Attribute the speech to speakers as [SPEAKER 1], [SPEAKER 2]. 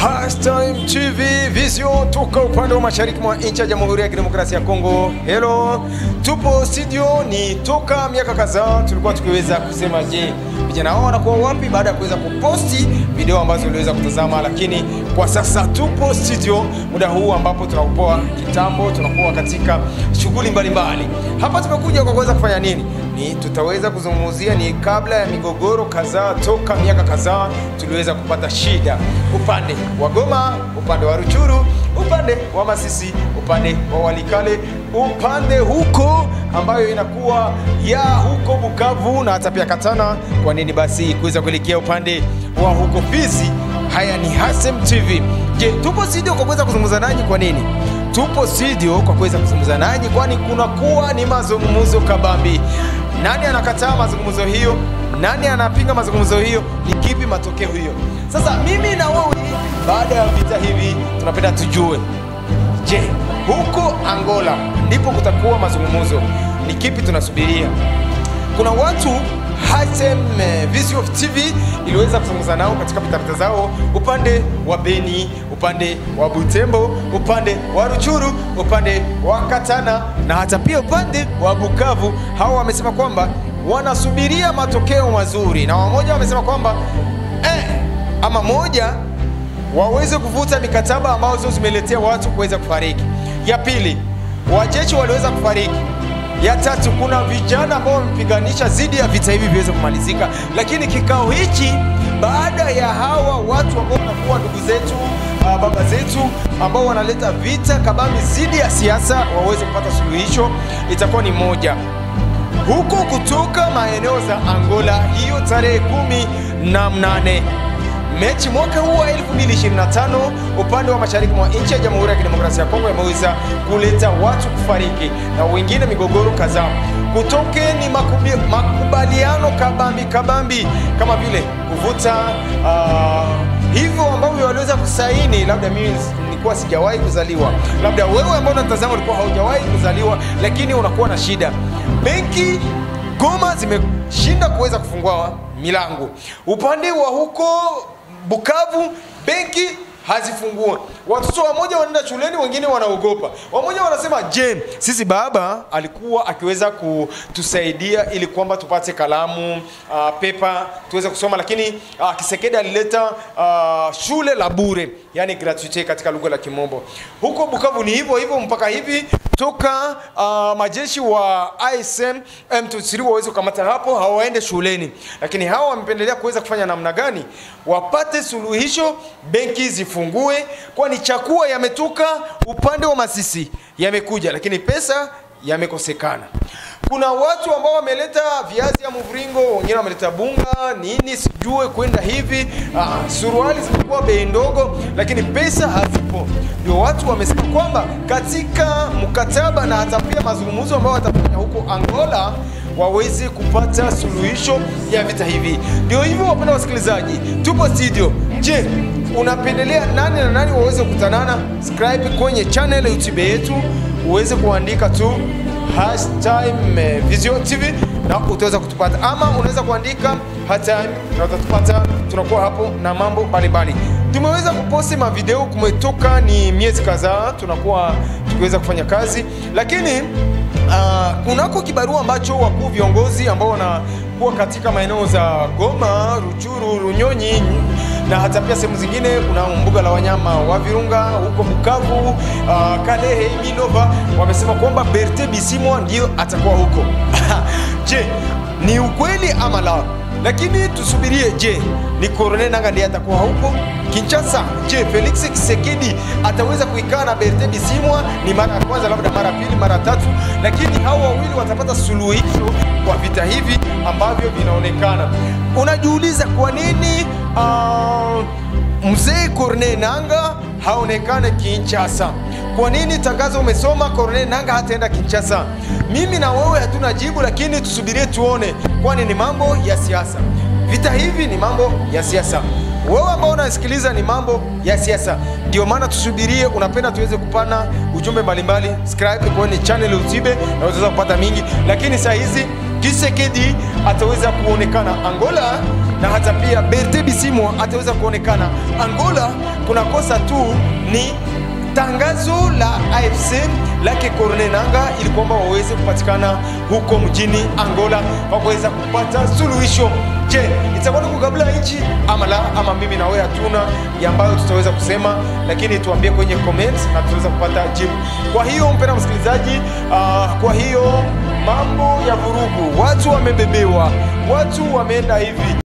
[SPEAKER 1] Hashtime TV Vision toka upande wa mashariki mwa nchi ya Jamhuri ya Kidemokrasia ya Kongo. Hello, tupo studio. Ni toka miaka kadhaa tulikuwa tukiweza kusema je, vijana hao wanakuwa wapi baada ya kuweza kuposti video ambazo uliweza kutazama, lakini kwa sasa tupo studio muda huu ambapo tunakupoa kitambo, tunakuwa katika shughuli mbalimbali. Hapa tumekuja kwa kuweza kufanya nini? Ni tutaweza kuzungumzia ni kabla ya migogoro kadhaa toka miaka kadhaa tuliweza kupata shida upande wa Goma, upande wa Ruchuru, upande wa Masisi, upande wa Walikale, upande huko ambayo inakuwa ya huko Bukavu na hata pia Katana. Kwa nini basi kuweza kuelekea upande wa huko Fizi? Haya ni Hashtime TV. Je, tupo studio kwa kuweza kuzungumza nanyi. Kwa nini tupo studio? Kwa kuweza kuzungumza nanyi kwani kunakuwa ni mazungumzo kabambi. Nani anakataa mazungumzo hiyo? Nani anapinga mazungumzo hiyo? Ni kipi matokeo hiyo? Sasa mimi na wewe baada ya vita hivi tunapenda tujue, je, huko Angola ndipo kutakuwa mazungumzo? Ni kipi tunasubiria? Kuna watu Hashtime Vision TV iliweza kuzungumza nao katika pitapita zao upande wa Beni, upande wa Butembo, upande wa Ruchuru, upande wa Katana na hata pia upande wa Bukavu. Hao wamesema kwamba wanasubiria matokeo mazuri, na wamoja wamesema kwamba ama moja waweze kuvuta mikataba ambazo zimeletea watu kuweza kufariki. Ya pili, wajeshi waliweza kufariki. Ya tatu, kuna vijana ambao wamepiganisha zidi ya vita hivi viweze kumalizika. Lakini kikao hichi baada ya hawa watu ambao wanakuwa ndugu zetu, baba zetu ambao wanaleta vita kabambi zidi ya siasa waweze kupata suluhisho, itakuwa ni moja huko kutoka maeneo za Angola, hiyo tarehe 18 Mechi mwaka huu wa 2025 upande wa mashariki mwa nchi ya Jamhuri ya Kidemokrasia ya Kongo yameweza kuleta watu kufariki na wengine migogoro kadhaa. Kutokeni makubaliano kabambi kama vile kuvuta hivyo ambavyo waliweza kusaini. Labda mimi nilikuwa sijawahi kuzaliwa, labda wewe ambao unatazama ulikuwa haujawahi kuzaliwa, lakini unakuwa na shida. Benki Goma zimeshinda kuweza kufungua milango. Upande wa huko Bukavu benki hazifungua. Watoto wamoja wanaenda shuleni, wengine wanaogopa. Wamoja wanasema, je, sisi baba alikuwa akiweza kutusaidia ili kwamba tupate kalamu, pepa, tuweze kusoma, lakini Kisekedi alileta shule la bure, yani gratuite katika lugha la Kimombo. Huko Bukavu ni hivyo hivyo mpaka hivi toka majeshi wa ISM M23 waweze kukamata hapo, hawaende shuleni. Lakini hawa wamependelea kuweza kufanya namna gani? Wapate suluhisho, benki zifungue, kwani chakua yametoka upande wa Masisi yamekuja, lakini pesa yamekosekana. Kuna watu ambao wameleta viazi ya mviringo, wengine wameleta bunga, nini sijue kwenda hivi, suruali zimekuwa bei ndogo, lakini pesa hazipo. Ndio watu wamesema kwamba katika mkataba na hata pia mazungumzo ambao watafanya huko Angola waweze kupata suluhisho ya vita hivi. Ndio hivyo wapenda wasikilizaji, tupo studio. Je, unapendelea nani na nani waweze kukutanana? Subscribe kwenye channel YouTube yetu, uweze kuandika tu Hashtime Vision TV na utaweza kutupata, ama unaweza kuandika Hashtime na utatupata. Tunakuwa hapo na mambo mbalimbali. Tumeweza kuposti mavideo, kumetoka ni miezi kadhaa tunakuwa tukiweza kufanya kazi, lakini kunako kibarua ambacho wakuu viongozi ambao wanakuwa katika maeneo za Goma, Ruchuru, Runyonyi na hata pia sehemu zingine, kuna mbuga la wanyama wa Virunga huko Bukavu, Kalehe, Minova, wamesema kwamba Bertin Bisimwa ndio atakuwa huko. Je, ni ukweli ama la? Lakini tusubirie, je, ni Corneille Nangaa ndiye atakuwa huko Kinshasa? Je, Felix Tshisekedi ataweza kuikaa na Bertin Bisimwa? Ni mara ya kwanza, labda mara pili, mara tatu, lakini hao wawili watapata suluhisho kwa vita hivi ambavyo vinaonekana. Unajiuliza kwa nini mzee Corneille Nangaa haonekane Kinshasa? Kwa nini tangazo umesoma Corneille Nangaa hataenda Kinshasa? Mimi na wewe hatuna jibu, lakini tusubirie tuone, kwani ni mambo ya siasa. Vita hivi ni mambo ya siasa. Wewe ambao unasikiliza ni mambo ya siasa. Ndio maana tusubirie. Unapenda tuweze kupana ujumbe mbalimbali, subscribe kwenye channel YouTube na utaweza kupata mingi. Lakini saa hizi Tshisekedi ataweza kuonekana Angola, na hata pia Berthe Bisimwa ataweza kuonekana Angola. Kuna kosa tu ni tangazo la AFC lake Corneille Nangaa ili kwamba waweze kupatikana huko mjini Angola kwa kuweza kupata suluhisho. Je, itakuwa ni kugabula nchi ama la, ama mimi na wewe hatuna ambayo tutaweza kusema, lakini tuambie kwenye comments na tutaweza kupata jibu. Kwa hiyo mpendwa msikilizaji, kwa hiyo mambo ya vurugu, watu wamebebewa, watu wameenda hivi.